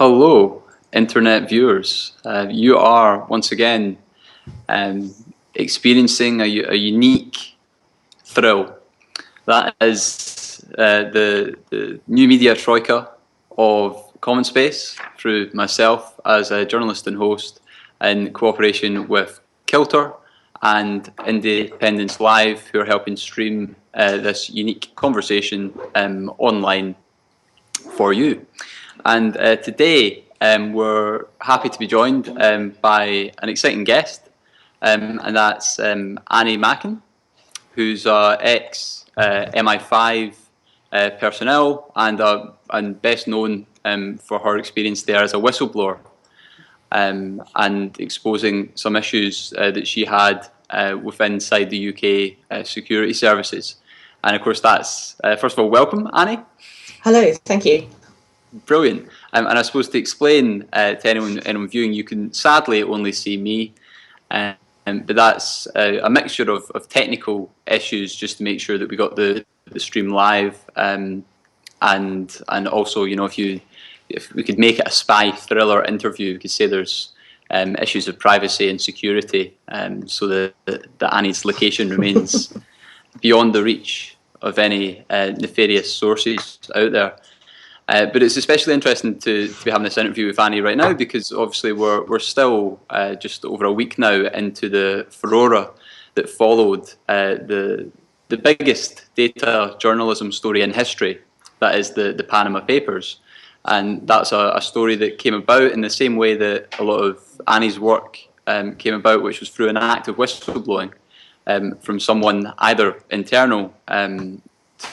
Hello, internet viewers. You are once again experiencing a unique thrill. That is the new media troika of CommonSpace through myself as a journalist and host in cooperation with KILTR and Independence Live, who are helping stream this unique conversation online for you. And today we're happy to be joined by an exciting guest, and that's Annie Machon, who's ex-MI5 personnel and best known for her experience there as a whistleblower and exposing some issues that she had inside the UK security services. And of course that's, first of all, welcome, Annie. Hello, thank you. Brilliant. And I suppose to explain to anyone viewing, you can sadly only see me, but that's a mixture of technical issues just to make sure that we got the stream live, and also, you know, if we could make it a spy thriller interview, we could say there's issues of privacy and security, so that Annie's location remains beyond the reach of any nefarious sources out there. But it's especially interesting to be having this interview with Annie right now because obviously we're still just over a week now into the furore that followed the biggest data journalism story in history, that is the Panama Papers. And that's a story that came about in the same way that a lot of Annie's work came about, which was through an act of whistleblowing from someone either internal to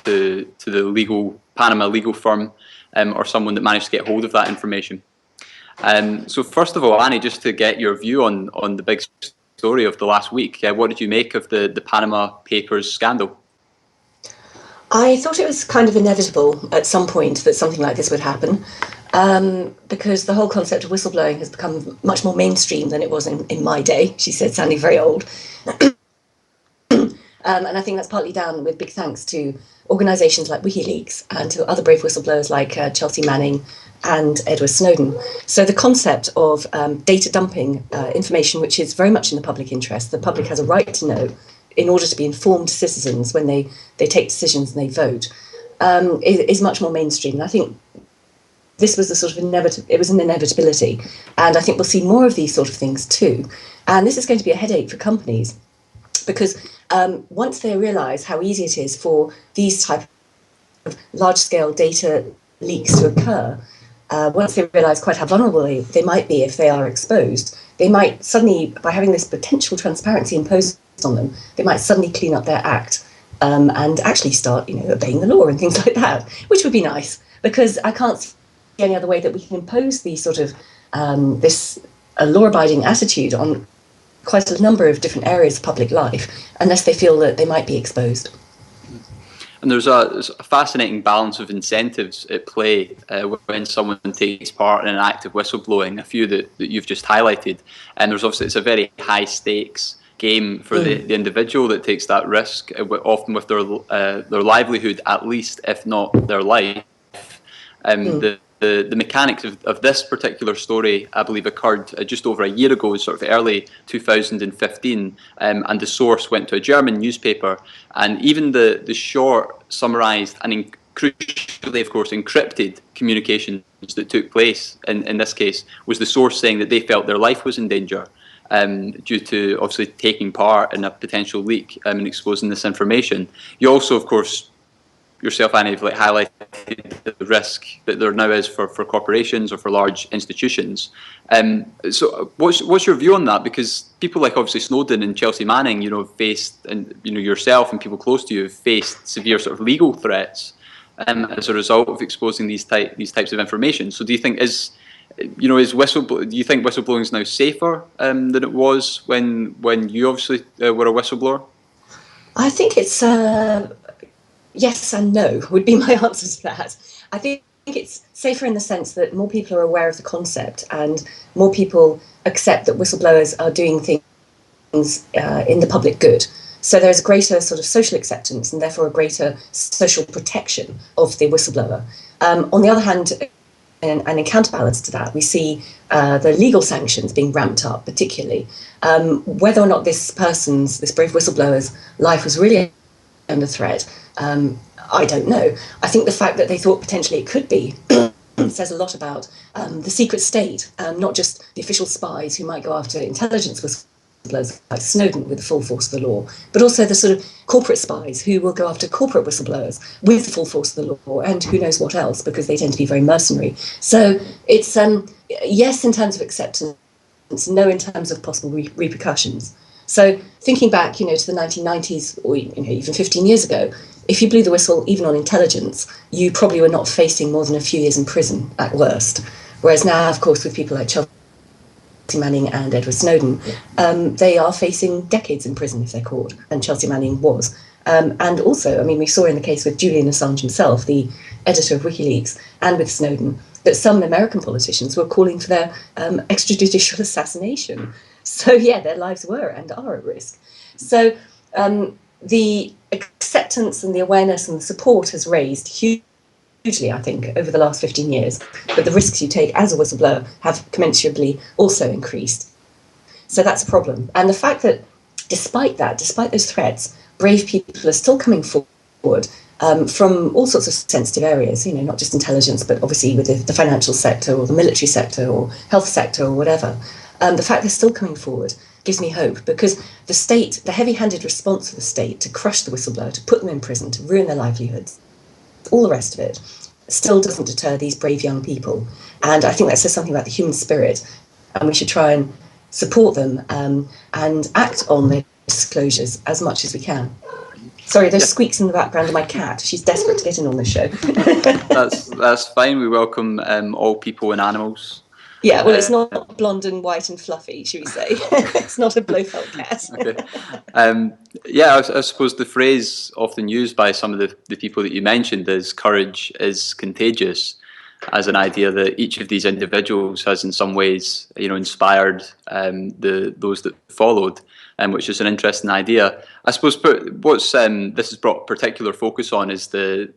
the Panama legal firm, or someone that managed to get hold of that information. So first of all, Annie, just to get your view on the big story of the last week, what did you make of the Panama Papers scandal? I thought it was kind of inevitable at some point that something like this would happen, because the whole concept of whistleblowing has become much more mainstream than it was in my day. She said, sounding very old. And I think that's partly down with big thanks to organisations like WikiLeaks and to other brave whistleblowers like Chelsea Manning and Edward Snowden. So the concept of data dumping information, which is very much in the public interest, the public has a right to know in order to be informed citizens when they take decisions and they vote, is much more mainstream. And I think this was a sort of it was an inevitability. And I think we'll see more of these sort of things too. And this is going to be a headache for companies because once they realise how easy it is for these type of large-scale data leaks to occur, once they realise quite how vulnerable they might be if they are exposed, they might suddenly, by having this potential transparency imposed on them, they might suddenly clean up their act and actually start, obeying the law and things like that, which would be nice, because I can't see any other way that we can impose these sort of this law-abiding attitude on quite a number of different areas of public life unless they feel that they might be exposed. And there's a fascinating balance of incentives at play when someone takes part in an act of whistleblowing, a few that you've just highlighted. And there's obviously, it's a very high stakes game for the individual that takes that risk, often with their livelihood at least, if not their life. The mechanics of this particular story, I believe, occurred just over a year ago, sort of early 2015, and the source went to a German newspaper, and even the short, summarised and crucially, of course, encrypted communications that took place in this case was the source saying that they felt their life was in danger due to obviously taking part in a potential leak and exposing this information. You also, of course, yourself, Annie, have highlighted the risk that there now is for corporations or for large institutions. So what's your view on that? Because people like obviously Snowden and Chelsea Manning, faced, and yourself and people close to you have faced severe sort of legal threats as a result of exposing these types of information. So do you think do you think whistleblowing is now safer than it was when you obviously were a whistleblower? I think it's yes and no would be my answer to that. I think it's safer in the sense that more people are aware of the concept and more people accept that whistleblowers are doing things in the public good. So there's a greater sort of social acceptance and therefore a greater social protection of the whistleblower. On the other hand, in counterbalance to that, we see the legal sanctions being ramped up, particularly. Whether or not this brave whistleblower's life was really under threat, I don't know. I think the fact that they thought potentially it could be says a lot about the secret state, not just the official spies who might go after intelligence whistleblowers like Snowden with the full force of the law, but also the sort of corporate spies who will go after corporate whistleblowers with the full force of the law, and who knows what else, because they tend to be very mercenary. So it's yes in terms of acceptance, no in terms of possible repercussions. So thinking back, to the 1990s, or even 15 years ago, if you blew the whistle, even on intelligence, you probably were not facing more than a few years in prison at worst. Whereas now, of course, with people like Chelsea Manning and Edward Snowden, they are facing decades in prison if they're caught, and Chelsea Manning was. And also, we saw in the case with Julian Assange himself, the editor of WikiLeaks, and with Snowden, that some American politicians were calling for their extrajudicial assassination. So, yeah, their lives were and are at risk. So the acceptance and the awareness and the support has raised hugely, I think, over the last 15 years. But the risks you take as a whistleblower have commensurably also increased. So that's a problem. And the fact that despite those threats, brave people are still coming forward from all sorts of sensitive areas, not just intelligence, but obviously with the financial sector or the military sector or health sector or whatever. The fact they're still coming forward gives me hope, because the state, the heavy-handed response of the state to crush the whistleblower, to put them in prison, to ruin their livelihoods, all the rest of it, still doesn't deter these brave young people. And I think that says something about the human spirit, and we should try and support them and act on their disclosures as much as we can. Sorry, there's squeaks in the background of my cat. She's desperate to get in on this show. That's fine. We welcome all people and animals. Yeah, well, it's not blonde and white and fluffy, should we say? It's not a Blofeld cat. Okay. I suppose the phrase often used by some of the people that you mentioned is "courage is contagious," as an idea that each of these individuals has in some ways, inspired those that followed, which is an interesting idea. I suppose what's this has brought particular focus on is the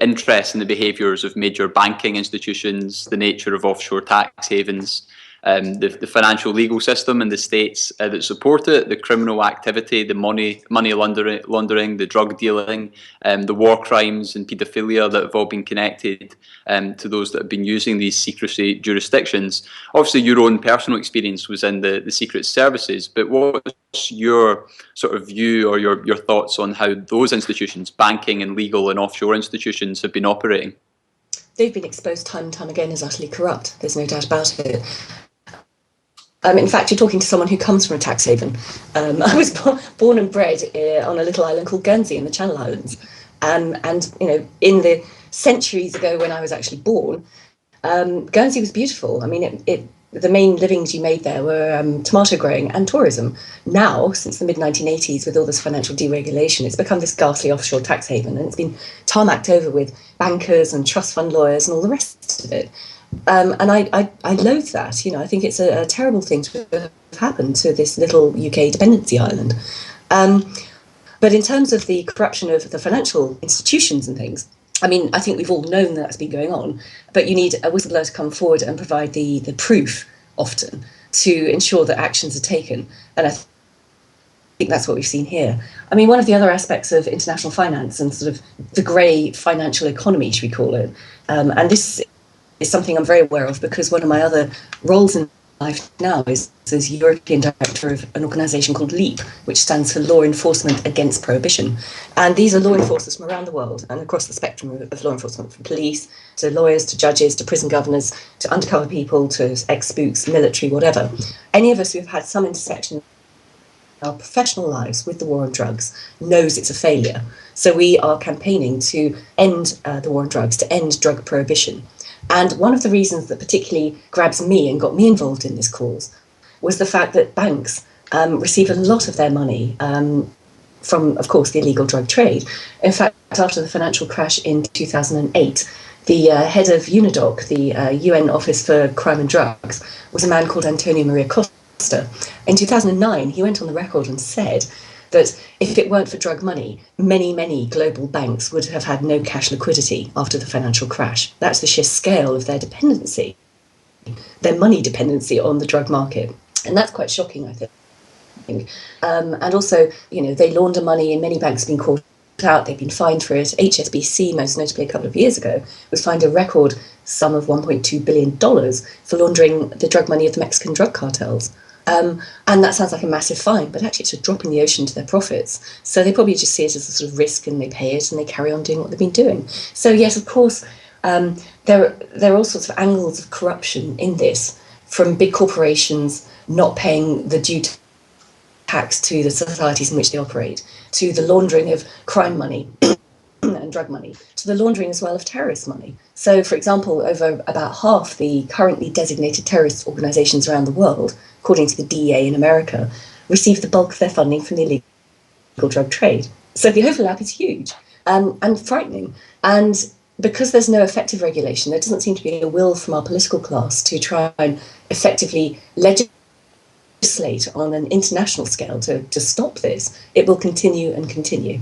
interest in the behaviours of major banking institutions, the nature of offshore tax havens, the financial legal system in the states that support it, the criminal activity, the money laundering, the drug dealing, the war crimes and paedophilia that have all been connected to those that have been using these secrecy jurisdictions. Obviously, your own personal experience was in the secret services, but what's your sort of view or your thoughts on how those institutions, banking and legal and offshore institutions, have been operating? They've been exposed time and time again as utterly corrupt. There's no doubt about it. In fact, you're talking to someone who comes from a tax haven. I was born and bred on a little island called Guernsey in the Channel Islands. And in the centuries ago when I was actually born, Guernsey was beautiful. The main livings you made there were tomato growing and tourism. Now, since the mid-1980s, with all this financial deregulation, it's become this ghastly offshore tax haven, and it's been tarmacked over with bankers and trust fund lawyers and all the rest of it. And I loathe that. I think it's a terrible thing to have happened to this little UK dependency island. But in terms of the corruption of the financial institutions and things, I think we've all known that's been going on, but you need a whistleblower to come forward and provide the proof often to ensure that actions are taken. And I think that's what we've seen here. One of the other aspects of international finance and sort of the grey financial economy, should we call it, and this is something I'm very aware of because one of my other roles in life now is as European Director of an organisation called LEAP, which stands for Law Enforcement Against Prohibition. And these are law enforcers from around the world and across the spectrum of law enforcement, from police to lawyers to judges to prison governors to undercover people to ex-spooks, military, whatever. Any of us who have had some intersection in our professional lives with the war on drugs knows it's a failure. So we are campaigning to end the war on drugs, to end drug prohibition. And one of the reasons that particularly grabs me and got me involved in this cause was the fact that banks receive a lot of their money from, of course, the illegal drug trade. In fact, after the financial crash in 2008, the head of UNODC, the UN Office for Crime and Drugs, was a man called Antonio Maria Costa. In 2009, he went on the record and said that if it weren't for drug money, many global banks would have had no cash liquidity after the financial crash. That's the sheer scale of their dependency, their money dependency on the drug market. And that's quite shocking, I think. And also, they launder money, and many banks have been caught out. They've been fined for it. HSBC, most notably a couple of years ago, was fined a record sum of $1.2 billion for laundering the drug money of the Mexican drug cartels. And that sounds like a massive fine, but actually it's a drop in the ocean to their profits. So they probably just see it as a sort of risk, and they pay it, and they carry on doing what they've been doing. So yes, of course, there are all sorts of angles of corruption in this, from big corporations not paying the due tax to the societies in which they operate, to the laundering of crime money and drug money, to the laundering as well of terrorist money. So, for example, over about half the currently designated terrorist organisations around the world, according to the DEA in America, receive the bulk of their funding from the illegal drug trade. So the overlap is huge and frightening. And because there's no effective regulation, there doesn't seem to be a will from our political class to try and effectively legislate on an international scale to stop this. It will continue and continue.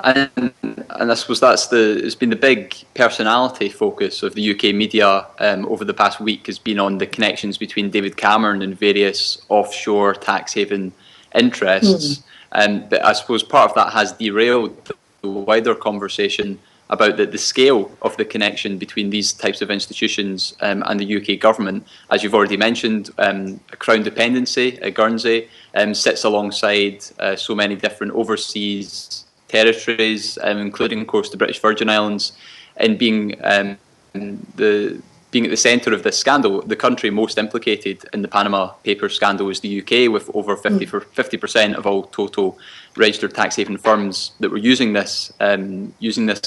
And I suppose it's been the big personality focus of the UK media over the past week, has been on the connections between David Cameron and various offshore tax haven interests. But I suppose part of that has derailed the wider conversation about the scale of the connection between these types of institutions and the UK government. As you've already mentioned, a Crown dependency, Guernsey, sits alongside so many different overseas territories, including, of course, the British Virgin Islands, and being at the centre of this scandal. The country most implicated in the Panama Papers scandal is the UK, with over 50% of all total registered tax haven firms that were using this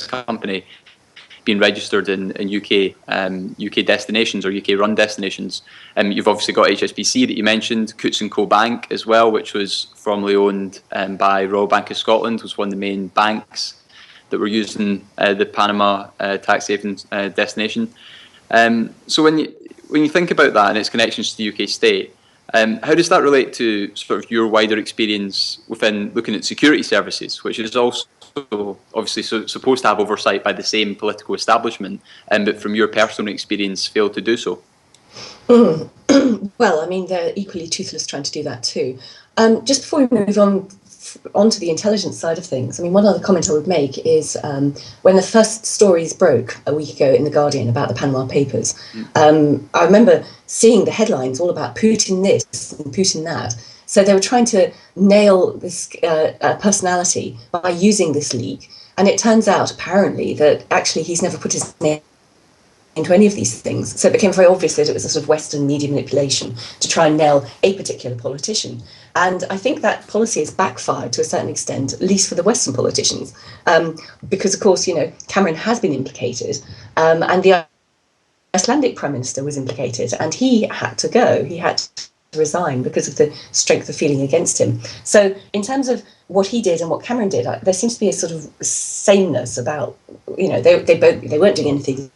company being registered in UK destinations or UK run destinations. You've obviously got HSBC that you mentioned, Coutts and Co Bank as well, which was formerly owned by Royal Bank of Scotland, was one of the main banks that were using the Panama tax haven destination. So when you think about that and its connections to the UK state, how does that relate to sort of your wider experience within looking at security services, which is also obviously supposed to have oversight by the same political establishment, but from your personal experience failed to do so? Well, I mean, they're equally toothless trying to do that too. Just before we move on to the intelligence side of things, I mean, one other comment I would make is when the first stories broke a week ago in The Guardian about the Panama Papers, I remember seeing the headlines all about Putin this and Putin that. So they were trying to nail this personality by using this leak. And it turns out, apparently, that actually he's never put his name into any of these things. So it became very obvious that it was a sort of Western media manipulation to try and nail a particular politician. And I think that policy has backfired to a certain extent, at least for the Western politicians, because, of course, Cameron has been implicated, and the Icelandic Prime Minister was implicated, and he had to go. He had to resign because of the strength of feeling against him. So in terms of what he did and what Cameron did, there seems to be a sort of sameness about, they weren't doing anything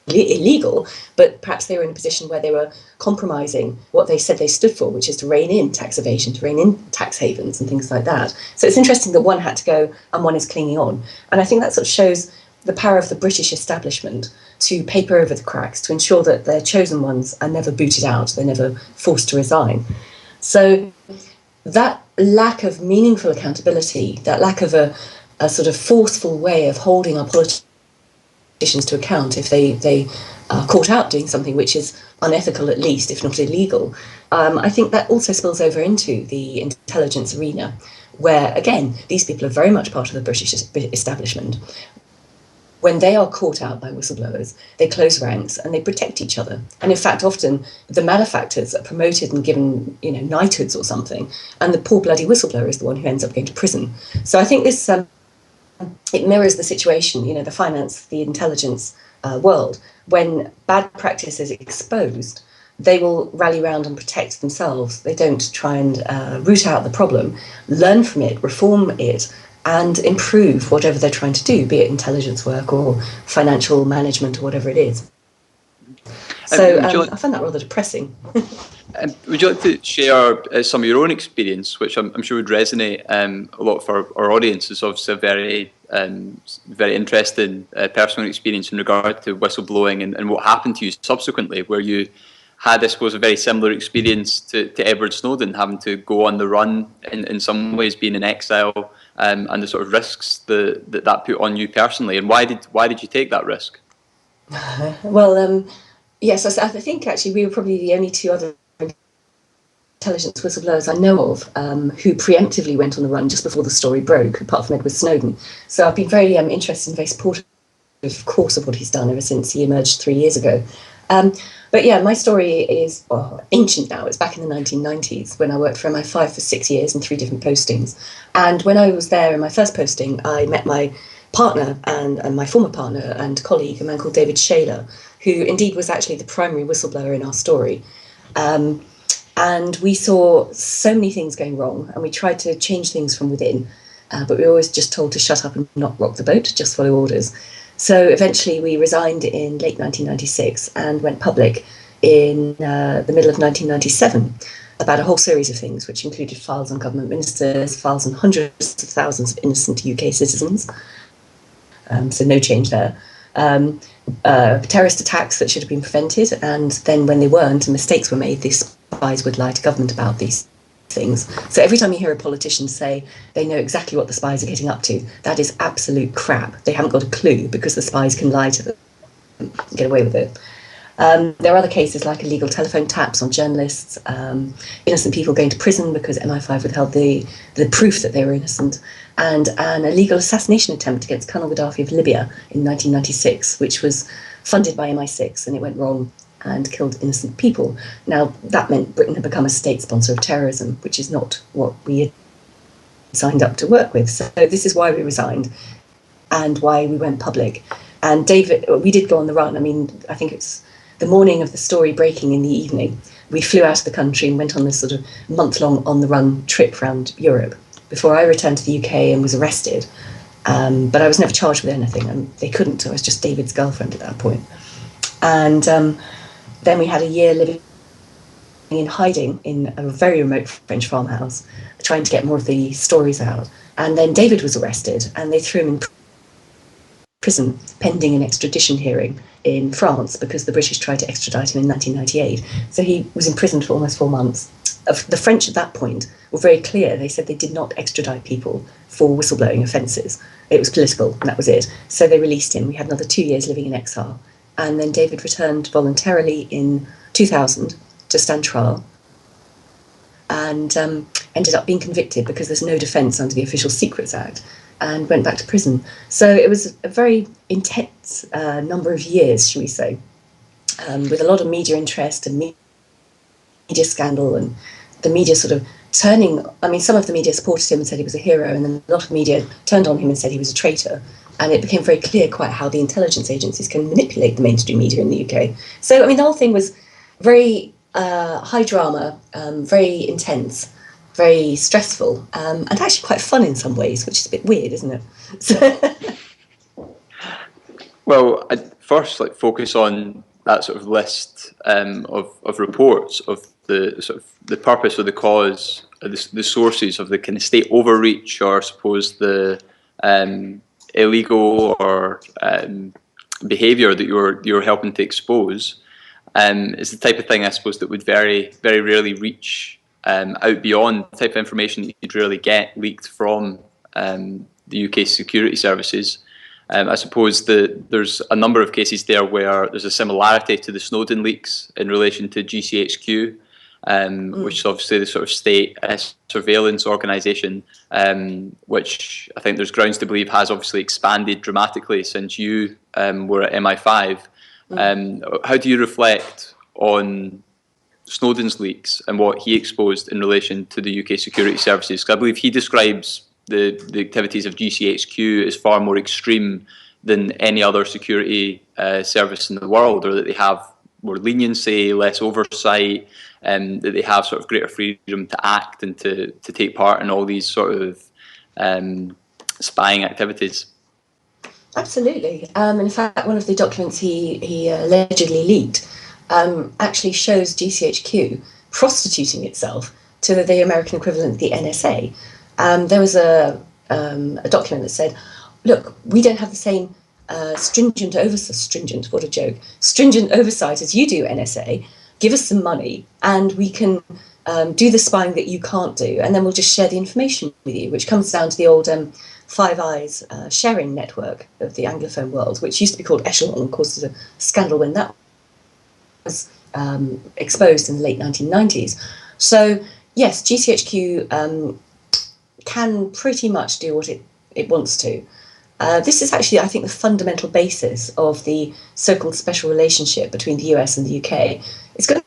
illegal, but perhaps they were in a position where they were compromising what they said they stood for, which is to rein in tax evasion, to rein in tax havens and things like that. So it's interesting that one had to go and one is clinging on. And I think that sort of shows the power of the British establishment to paper over the cracks, to ensure that their chosen ones are never booted out, they're never forced to resign. So that lack of meaningful accountability, that lack of a sort of forceful way of holding our politicians to account if they are caught out doing something which is unethical, at least, if not illegal, I think that also spills over into the intelligence arena, where, again, these people are very much part of the British establishment. When they are caught out by whistleblowers, they close ranks and they protect each other. And in fact, often the malefactors are promoted and given, knighthoods or something, and the poor bloody whistleblower is the one who ends up going to prison. So I think this it mirrors the situation, the finance, the intelligence world. When bad practice is exposed, they will rally around and protect themselves. They don't try and root out the problem, learn from it, reform it, and improve whatever they're trying to do, be it intelligence work or financial management or whatever it is. So I found that rather depressing. Would you like to share some of your own experience, which I'm sure would resonate a lot for our audience? It's obviously a very interesting personal experience in regard to whistleblowing and what happened to you subsequently, where you had, I suppose, a very similar experience to Edward Snowden, having to go on the run in some ways, being in exile, and the sort of risks that put on you personally. And why did you take that risk? Well, yes, I think actually we were probably the only two other intelligence whistleblowers I know of who preemptively went on the run just before the story broke, apart from Edward Snowden. So I've been very interested and very supportive, of course, of what he's done ever since he emerged 3 years ago. But yeah, my story is ancient now. It's back in the 1990s when I worked for MI5 for 6 years in 3 different postings. And when I was there in my first posting, I met my partner and my former partner and colleague, a man called David Shaler, who indeed was actually the primary whistleblower in our story. And we saw so many things going wrong, and we tried to change things from within, but we were always just told to shut up and not rock the boat, just follow orders. So eventually we resigned in late 1996 and went public in the middle of 1997 about a whole series of things, which included files on government ministers, files on hundreds of thousands of innocent UK citizens. So no change there. Terrorist attacks that should have been prevented, and then when they weren't and mistakes were made, these spies would lie to government about these things. So every time you hear a politician say they know exactly what the spies are getting up to, that is absolute crap. They haven't got a clue, because the spies can lie to them and get away with it. There are other cases like illegal telephone taps on journalists, innocent people going to prison because MI5 withheld the proof that they were innocent, and an illegal assassination attempt against Colonel Gaddafi of Libya in 1996, which was funded by MI6, and it went wrong and killed innocent people. Now, that meant Britain had become a state sponsor of terrorism, which is not what we had signed up to work with. So this is why we resigned and why we went public. And David, we did go on the run. I mean, I think it's the morning of the story breaking in the evening. We flew out of the country and went on this sort of month-long on-the-run trip around Europe before I returned to the UK and was arrested. But I was never charged with anything, and they couldn't. I was just David's girlfriend at that point. And then we had a year living in hiding in a very remote French farmhouse, trying to get more of the stories out. And then David was arrested, and they threw him in prison pending an extradition hearing in France, because the British tried to extradite him in 1998. So he was imprisoned for almost 4 months. The French at that point were very clear. They said they did not extradite people for whistleblowing offences. It was political, and that was it. So they released him. We had another 2 years living in exile. And then David returned voluntarily in 2000 to stand trial, and ended up being convicted because there's no defence under the Official Secrets Act, and went back to prison. So it was a very intense number of years, shall we say, with a lot of media interest and media scandal, and the media sort of turning. I mean, some of the media supported him and said he was a hero, and then a lot of media turned on him and said he was a traitor. And it became very clear quite how the intelligence agencies can manipulate the mainstream media in the UK. So, I mean, the whole thing was very high drama, very intense, very stressful, and actually quite fun in some ways, which is a bit weird, isn't it? So well, I'd first focus on that sort of list of reports of the sort of the purpose or the cause, the sources of the kind of state overreach, or I suppose the illegal or behaviour that you're helping to expose, is the type of thing, I suppose, that would very, very rarely reach out beyond the type of information that you'd rarely get leaked from the UK security services. I suppose that there's a number of cases there where there's a similarity to the Snowden leaks in relation to GCHQ, which is obviously the sort of state surveillance organisation, which I think there's grounds to believe has obviously expanded dramatically since you were at MI5. How do you reflect on Snowden's leaks and what he exposed in relation to the UK security services? Because I believe he describes the activities of GCHQ as far more extreme than any other security service in the world, or that they have more leniency, less oversight, that they have sort of greater freedom to act and to take part in all these sort of spying activities. Absolutely. In fact, one of the documents he allegedly leaked actually shows GCHQ prostituting itself to the American equivalent, the NSA. There was a document that said, look, we don't have the same stringent oversight as you do, NSA. Give us some money and we can do the spying that you can't do, and then we'll just share the information with you, which comes down to the old Five Eyes sharing network of the Anglophone world, which used to be called Echelon. Of course, there's a scandal when that was exposed in the late 1990s. So, yes, GCHQ can pretty much do what it wants to. This is actually, I think, the fundamental basis of the so-called special relationship between the US and the UK. It's got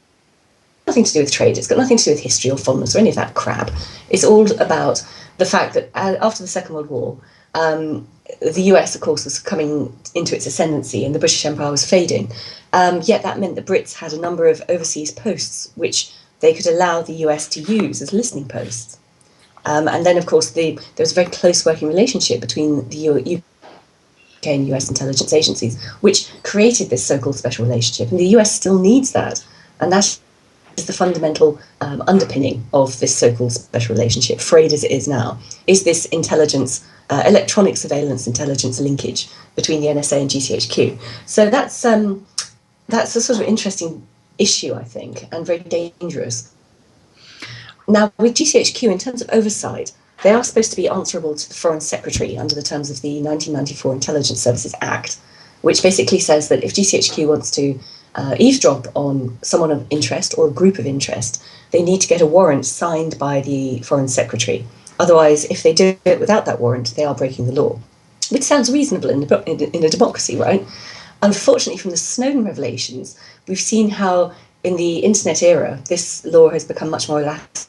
nothing to do with trade. It's got nothing to do with history or fondness or any of that crap. It's all about the fact that after the Second World War, the US, of course, was coming into its ascendancy and the British Empire was fading. Yet that meant the Brits had a number of overseas posts which they could allow the US to use as listening posts. And then, of course, there was a very close working relationship between the UK and US intelligence agencies, which created this so-called special relationship. And the US still needs that. And that is the fundamental underpinning of this so-called special relationship, frayed as it is now, is this intelligence, electronic surveillance intelligence linkage between the NSA and GCHQ. So that's a sort of interesting issue, I think, and very dangerous. Now, with GCHQ, in terms of oversight, they are supposed to be answerable to the Foreign Secretary under the terms of the 1994 Intelligence Services Act, which basically says that if GCHQ wants to eavesdrop on someone of interest or a group of interest, they need to get a warrant signed by the Foreign Secretary. Otherwise, if they do it without that warrant, they are breaking the law, which sounds reasonable in a democracy, right? Unfortunately, from the Snowden revelations, we've seen how in the internet era, this law has become much more elastic.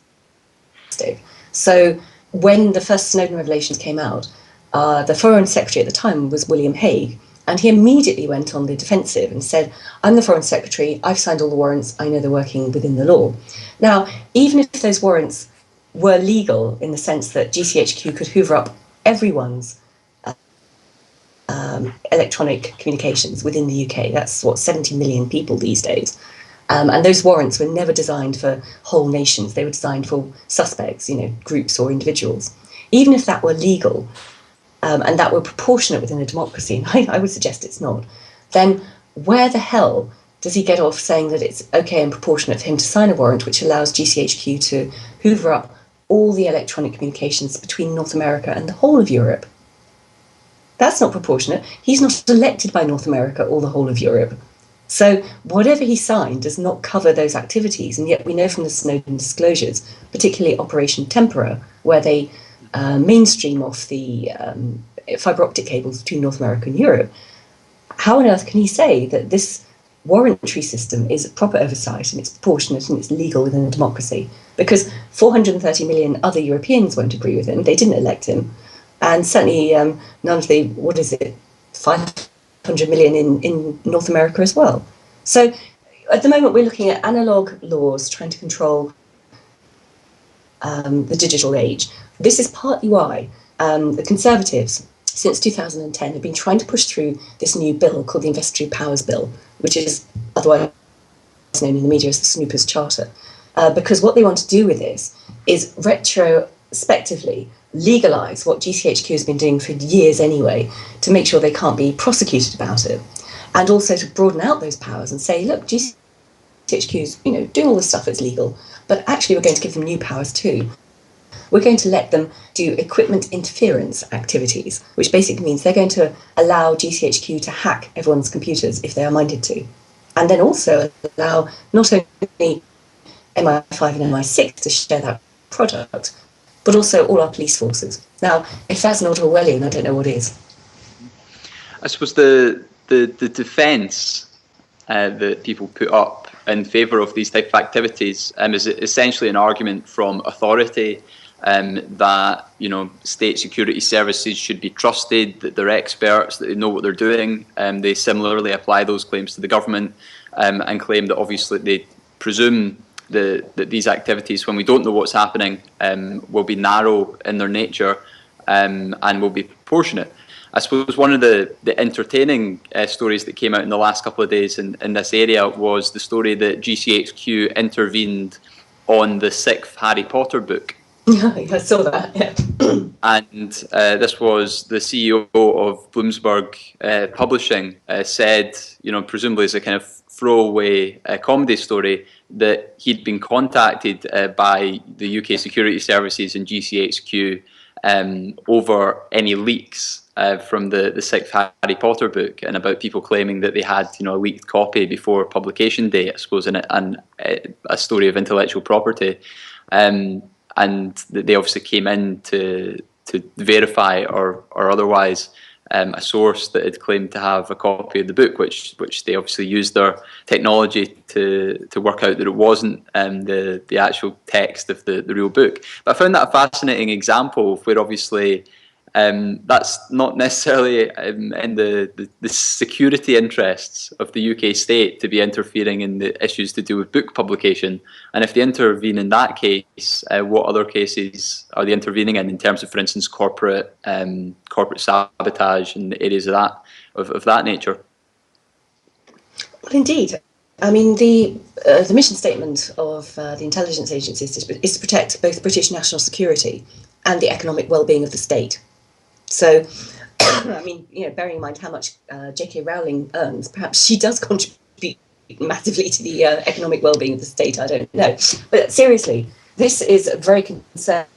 So when the first Snowden revelations came out, the Foreign Secretary at the time was William Hague, and he immediately went on the defensive and said, I'm the Foreign Secretary, I've signed all the warrants, I know they're working within the law. Now, even if those warrants were legal in the sense that GCHQ could hoover up everyone's electronic communications within the UK, that's what, 70 million people these days. And those warrants were never designed for whole nations, they were designed for suspects, groups or individuals. Even if that were legal, and that were proportionate within a democracy, and I would suggest it's not, then where the hell does he get off saying that it's okay and proportionate for him to sign a warrant which allows GCHQ to hoover up all the electronic communications between North America and the whole of Europe? That's not proportionate. He's not elected by North America or the whole of Europe. So whatever he signed does not cover those activities, and yet we know from the Snowden disclosures, particularly Operation Tempora, where they mainstream off the fibre optic cables between North America and Europe. How on earth can he say that this warrantry system is proper oversight and it's proportionate and it's legal within a democracy? Because 430 million other Europeans won't agree with him. They didn't elect him. And certainly none of the, 500 million in North America as well. So at the moment we're looking at analogue laws trying to control the digital age. This is partly why the Conservatives, since 2010, have been trying to push through this new bill called the Investigatory Powers Bill, which is otherwise known in the media as the Snoopers Charter. Because what they want to do with this is retrospectively legalise what GCHQ has been doing for years anyway, to make sure they can't be prosecuted about it, and also to broaden out those powers and say, look, GCHQ's doing all this stuff that's legal, but actually we're going to give them new powers too. We're going to let them do equipment interference activities, which basically means they're going to allow GCHQ to hack everyone's computers if they are minded to, and then also allow not only MI5 and MI6 to share that product, but also all our police forces. Now, if that's not Orwellian, I don't know what is. I suppose the defence that people put up in favour of these type of activities is essentially an argument from authority that state security services should be trusted, that they're experts, that they know what they're doing. They similarly apply those claims to the government and claim that obviously they presume that these activities, when we don't know what's happening, will be narrow in their nature and will be proportionate. I suppose one of the entertaining stories that came out in the last couple of days in this area was the story that GCHQ intervened on the 6th Harry Potter book. I saw that, yeah. And this was the CEO of Bloomsburg Publishing said, presumably as a kind of throwaway comedy story, that he'd been contacted by the UK security services and GCHQ over any leaks from the 6th Harry Potter book, and about people claiming that they had a leaked copy before publication day, I suppose, and a story of intellectual property. And they obviously came in to verify or otherwise a source that had claimed to have a copy of the book, which they obviously used their technology to work out that it wasn't the actual text of the real book. But I found that a fascinating example of where obviously that's not necessarily in the security interests of the UK state to be interfering in the issues to do with book publication. And if they intervene in that case, what other cases are they intervening in terms of, for instance, corporate sabotage and areas of that nature? Well, indeed. I mean, the mission statement of the intelligence agencies is to protect both British national security and the economic well-being of the state. So, I mean, bearing in mind how much J.K. Rowling earns, perhaps she does contribute massively to the economic well-being of the state. I don't know. But seriously, this is a very concerning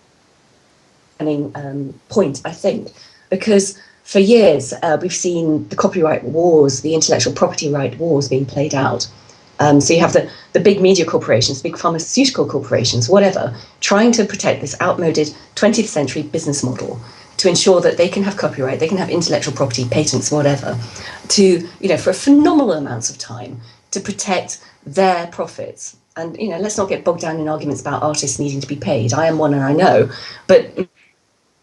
point, I think, because for years we've seen the copyright wars, the intellectual property right wars being played out. So you have the big media corporations, big pharmaceutical corporations, whatever, trying to protect this outmoded 20th century business model, to ensure that they can have copyright, they can have intellectual property, patents, whatever, to, for phenomenal amounts of time, to protect their profits. And, let's not get bogged down in arguments about artists needing to be paid. I am one and I know, but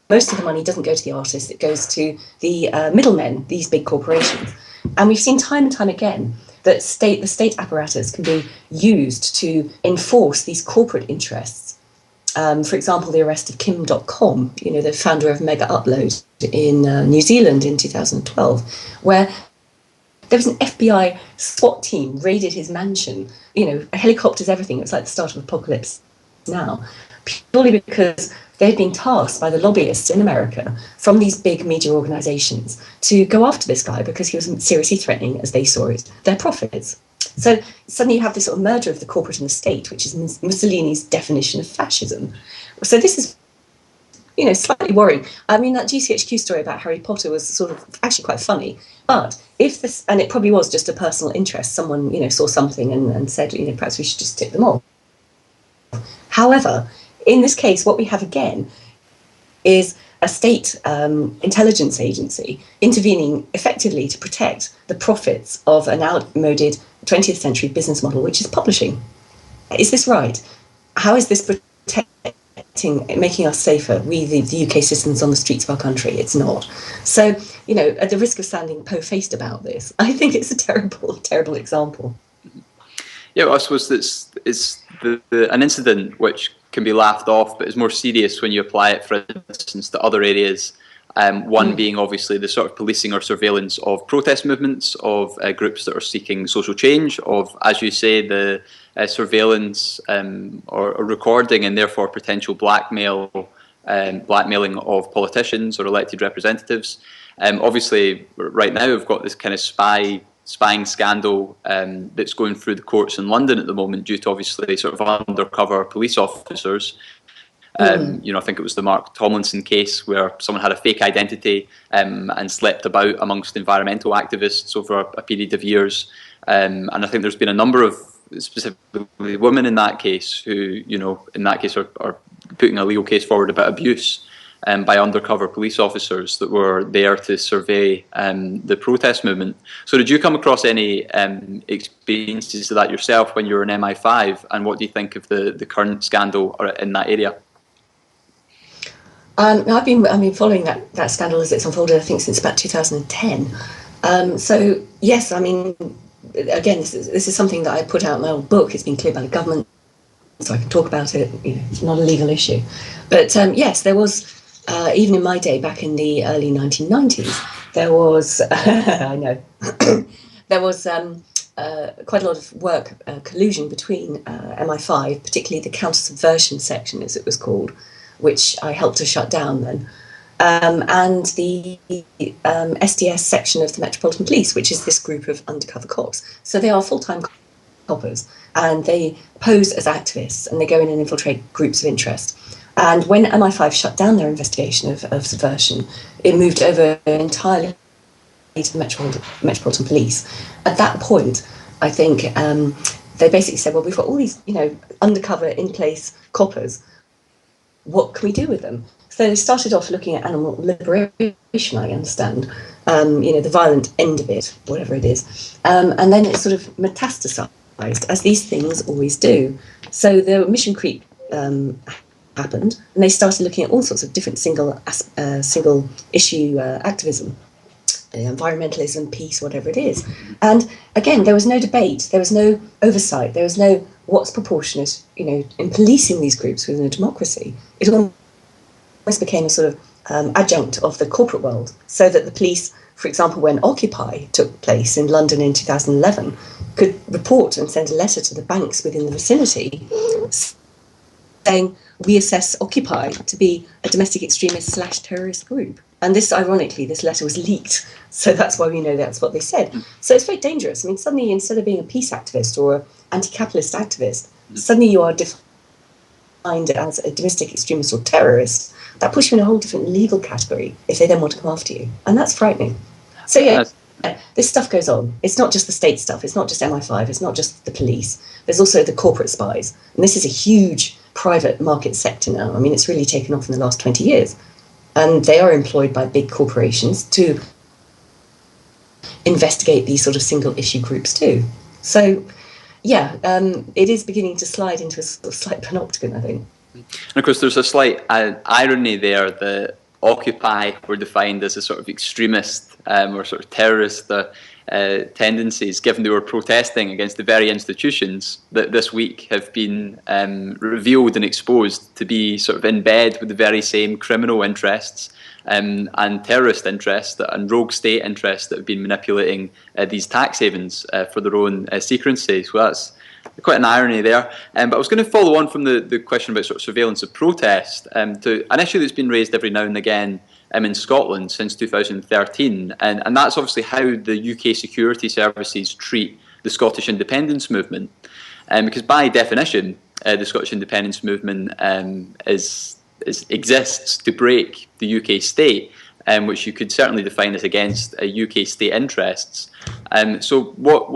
most of the money doesn't go to the artists, it goes to the middlemen, these big corporations. And we've seen time and time again that the state apparatus can be used to enforce these corporate interests. For example, the arrest of Kim.com, the founder of Mega Upload in New Zealand in 2012, where there was an FBI SWAT team raided his mansion, helicopters, everything. It was like the start of Apocalypse Now, purely because they'd been tasked by the lobbyists in America from these big media organizations to go after this guy because he was seriously threatening, as they saw it, their profits. So suddenly you have this sort of merger of the corporate and the state, which is Mussolini's definition of fascism. So this is, slightly worrying. I mean, that GCHQ story about Harry Potter was sort of actually quite funny. But if this, and it probably was just a personal interest, someone, saw something and said, perhaps we should just tip them off. However, in this case, what we have again is a state intelligence agency intervening effectively to protect the profits of an outmoded 20th century business model, which is publishing. Is this right? How is this making us safer, we, the UK citizens on the streets of our country? It's not. So, at the risk of sounding po-faced about this, I think it's a terrible, terrible example. Yeah, well, I suppose it's an incident which can be laughed off, but is more serious when you apply it, for instance, to other areas. One being obviously the sort of policing or surveillance of protest movements, of groups that are seeking social change, of, as you say, the surveillance or recording and therefore potential blackmailing of politicians or elected representatives. Obviously, right now we've got this kind of spying scandal that's going through the courts in London at the moment due to obviously sort of undercover police officers. I think it was the Mark Tomlinson case where someone had a fake identity and slept about amongst environmental activists over a period of years. And I think there's been a number of specifically women in that case who, in that case are putting a legal case forward about abuse by undercover police officers that were there to survey the protest movement. So did you come across any experiences of that yourself when you were in MI5, and what do you think of the current scandal in that area? I've been following that scandal as it's unfolded, I think, since about 2010. So yes, I mean, again, this is something that I put out in my old book. It's been cleared by the government, so I can talk about it. It's not a legal issue. But yes, there was, even in my day, back in the early 1990s, There was, I know, there was quite a lot of work, collusion between MI5, particularly the counter-subversion section, as it was called, which I helped to shut down then, and the SDS section of the Metropolitan Police, which is this group of undercover cops. So they are full-time coppers, and they pose as activists, and they go in and infiltrate groups of interest. And when MI5 shut down their investigation of subversion, it moved over entirely to the Metropolitan Police. At that point, I think they basically said, well, we've got all these, undercover, in-place coppers. What can we do with them? So they started off looking at animal liberation, I understand, the violent end of it, whatever it is. And then it sort of metastasized, as these things always do. So the mission creep happened, and they started looking at all sorts of different single issue activism, environmentalism, peace, whatever it is. And again, there was no debate, there was no oversight, there was no what's proportionate, in policing these groups within a democracy. It almost became a sort of adjunct of the corporate world, so that the police, for example, when Occupy took place in London in 2011, could report and send a letter to the banks within the vicinity saying, we assess Occupy to be a domestic extremist / terrorist group. And this, ironically, this letter was leaked. So that's why we know that's what they said. So it's very dangerous. I mean, suddenly, instead of being a peace activist or an anti-capitalist activist, suddenly you are defined as a domestic extremist or terrorist. That puts you in a whole different legal category if they then want to come after you. And that's frightening. So yeah, this stuff goes on. It's not just the state stuff. It's not just MI5. It's not just the police. There's also the corporate spies. And this is a huge private market sector now. I mean, it's really taken off in the last 20 years. And they are employed by big corporations to investigate these sort of single issue groups too. So, yeah, it is beginning to slide into a sort of slight panopticon, I think. And of course, there's a slight irony there that Occupy were defined as a sort of extremist or sort of terrorist tendencies, given they were protesting against the very institutions that this week have been revealed and exposed to be sort of in bed with the very same criminal interests and terrorist interests and rogue state interests that have been manipulating these tax havens for their own secrecy. So that's quite an irony there. But I was going to follow on from the question about sort of surveillance of protest to an issue that's been raised every now and again in Scotland since 2013, and that's obviously how the UK security services treat the Scottish independence movement, because by definition the Scottish independence movement exists to break the UK state, which you could certainly define as against UK state interests. So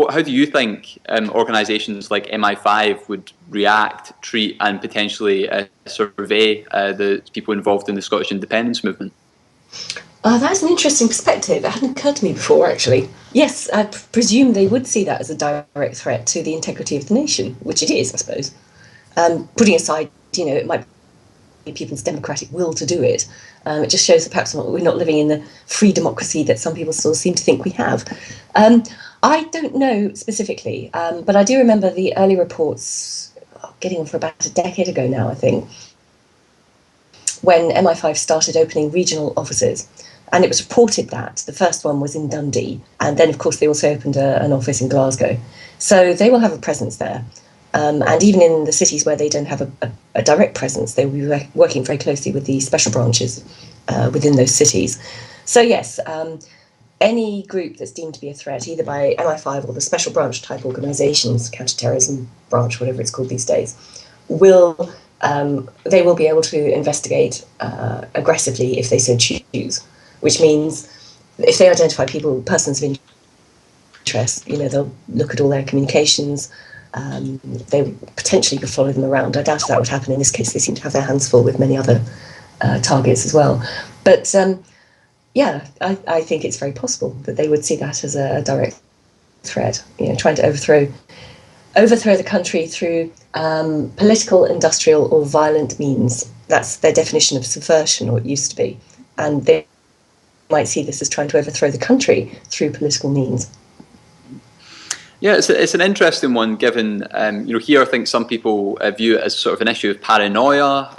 how do you think organisations like MI5 would react, treat and potentially survey the people involved in the Scottish independence movement? That's an interesting perspective. It hadn't occurred to me before, actually. Yes, I presume they would see that as a direct threat to the integrity of the nation, which it is, I suppose. Putting aside, it might be people's democratic will to do it. It just shows that perhaps we're not living in the free democracy that some people still seem to think we have. I don't know specifically, but I do remember the early reports, getting on for about a decade ago now, I think, when MI5 started opening regional offices. And it was reported that the first one was in Dundee. And then, of course, they also opened an office in Glasgow. So they will have a presence there. And even in the cities where they don't have a direct presence, they will be working very closely with the special branches within those cities. So, yes, any group that's deemed to be a threat, either by MI5 or the special branch type organisations, counter-terrorism branch, whatever it's called these days, they will be able to investigate aggressively if they so choose, which means if they identify persons of interest, they'll look at all their communications. They potentially could follow them around. I doubt that would happen in this case. They seem to have their hands full with many other targets as well. But I think it's very possible that they would see that as a direct threat, trying to overthrow the country through political, industrial or violent means. That's their definition of subversion, or it used to be. And they might see this as trying to overthrow the country through political means. Yeah, it's an interesting one, given, here I think some people view it as sort of an issue of paranoia,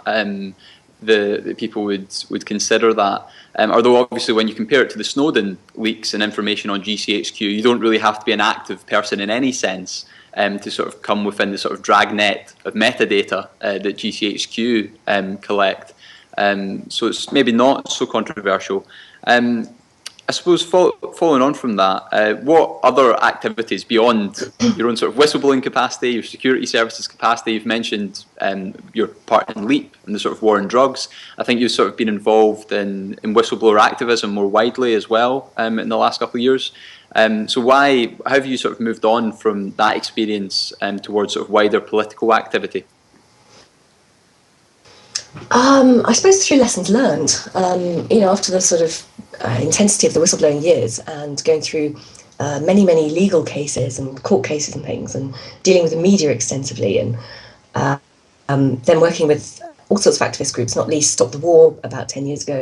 that people would consider that. Although obviously when you compare it to the Snowden leaks and information on GCHQ, you don't really have to be an active person in any sense to sort of come within the sort of dragnet of metadata that GCHQ collect. So it's maybe not so controversial. I suppose following on from that, what other activities beyond your own sort of whistleblowing capacity, your security services capacity? You've mentioned your part in LEAP and the sort of war on drugs. I think you've sort of been involved in whistleblower activism more widely as well in the last couple of years. So how have you sort of moved on from that experience towards sort of wider political activity? I suppose through lessons learned. After the sort of intensity of the whistleblowing years and going through many legal cases and court cases and things, and dealing with the media extensively, and then working with all sorts of activist groups, not least Stop the War about 10 years ago,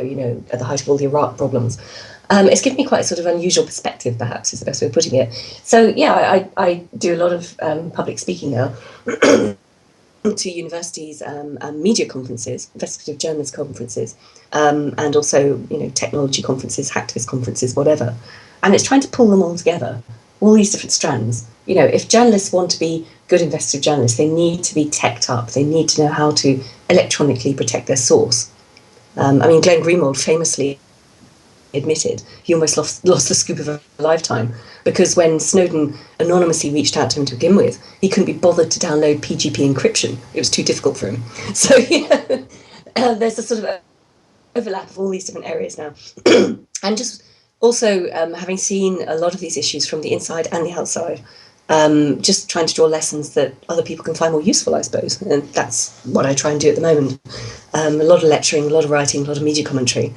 at the height of all the Iraq problems. It's given me quite a sort of unusual perspective, perhaps, is the best way of putting it. So, yeah, I do a lot of public speaking now to universities and media conferences, investigative journalist conferences, and also, technology conferences, hacktivist conferences, whatever. And it's trying to pull them all together, all these different strands. If journalists want to be good investigative journalists, they need to be teched up. They need to know how to electronically protect their source. Glenn Greenwald famously admitted he almost lost the scoop of a lifetime, because when Snowden anonymously reached out to him to begin with, he couldn't be bothered to download PGP encryption. It was too difficult for him. So there's a sort of overlap of all these different areas now. And just also having seen a lot of these issues from the inside and the outside, just trying to draw lessons that other people can find more useful, I suppose. And that's what I try and do at the moment. A lot of lecturing, a lot of writing, a lot of media commentary.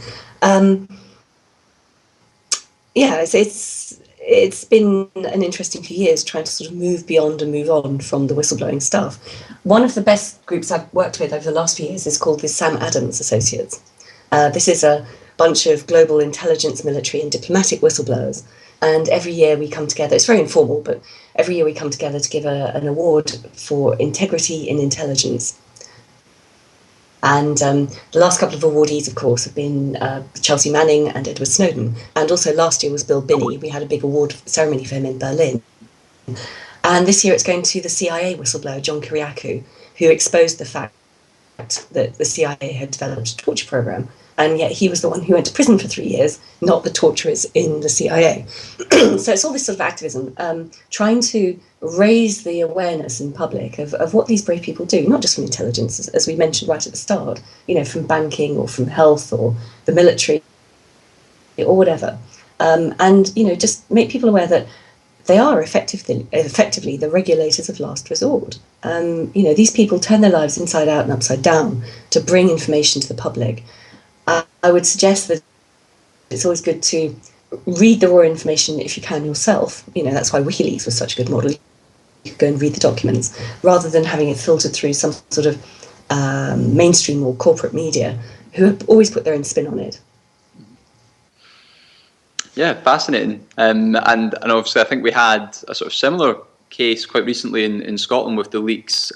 It's been an interesting few years trying to sort of move beyond and move on from the whistleblowing stuff. One of the best groups I've worked with over the last few years is called the Sam Adams Associates. This is a bunch of global intelligence, military and diplomatic whistleblowers. And every year we come together, it's very informal, but every year we come together to give an award for integrity in intelligence. And the last couple of awardees, of course, have been Chelsea Manning and Edward Snowden. And also last year was Bill Binney. We had a big award ceremony for him in Berlin. And this year it's going to the CIA whistleblower, John Kiriakou, who exposed the fact that the CIA had developed a torture program. And yet he was the one who went to prison for 3 years, not the torturers in the CIA. So it's all this sort of activism, trying to raise the awareness in public of what these brave people do, not just from intelligence, as we mentioned right at the start, from banking or from health or the military or whatever. And just make people aware that they are effectively the regulators of last resort. These people turn their lives inside out and upside down to bring information to the public. I would suggest that it's always good to read the raw information if you can yourself. That's why WikiLeaks was such a good model. You could go and read the documents rather than having it filtered through some sort of mainstream or corporate media who have always put their own spin on it. Yeah, fascinating. And obviously I think we had a sort of similar case quite recently in Scotland with the leaks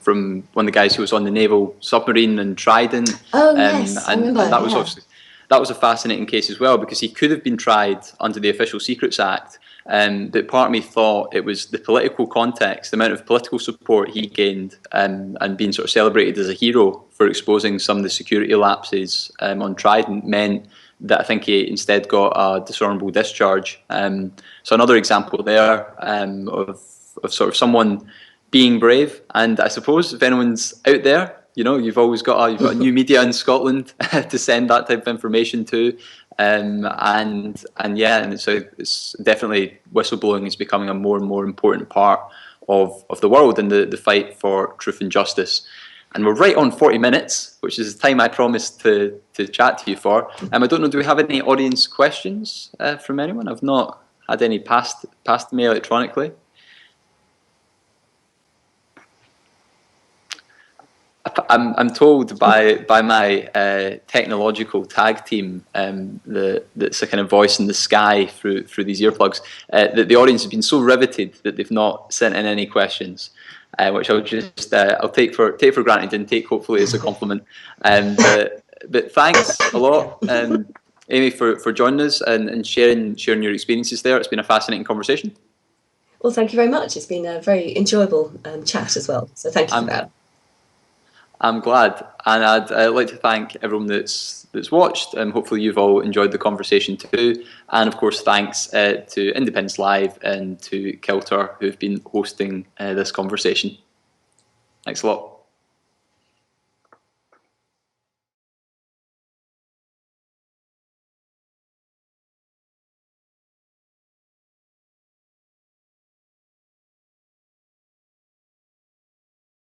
from one of the guys who was on the naval submarine and Trident. Oh, yes, I remember. And that was a fascinating case as well, because he could have been tried under the Official Secrets Act. But part of me thought it was the political context, the amount of political support he gained, and being sort of celebrated as a hero for exposing some of the security lapses on Trident meant that I think he instead got a dishonourable discharge. So another example there of sort of someone being brave. And I suppose if anyone's out there, you've got a new media in Scotland to send that type of information to. And so it's definitely, whistleblowing is becoming a more and more important part of the world and the fight for truth and justice. And we're right on 40 minutes, which is the time I promised to chat to you for. I don't know, do we have any audience questions from anyone? I've not had any passed to me electronically. I'm told by my technological tag team that's a kind of voice in the sky through these earplugs that the audience has been so riveted that they've not sent in any questions, which I'll just I'll take for granted and take hopefully as a compliment. But thanks a lot, Amy, for joining us and sharing your experiences there. It's been a fascinating conversation. Well, thank you very much. It's been a very enjoyable chat as well. So thank you for that. I'm glad, and I'd like to thank everyone that's watched, and hopefully you've all enjoyed the conversation too. And of course, thanks to Independence Live and to KILTR who've been hosting this conversation. Thanks a lot.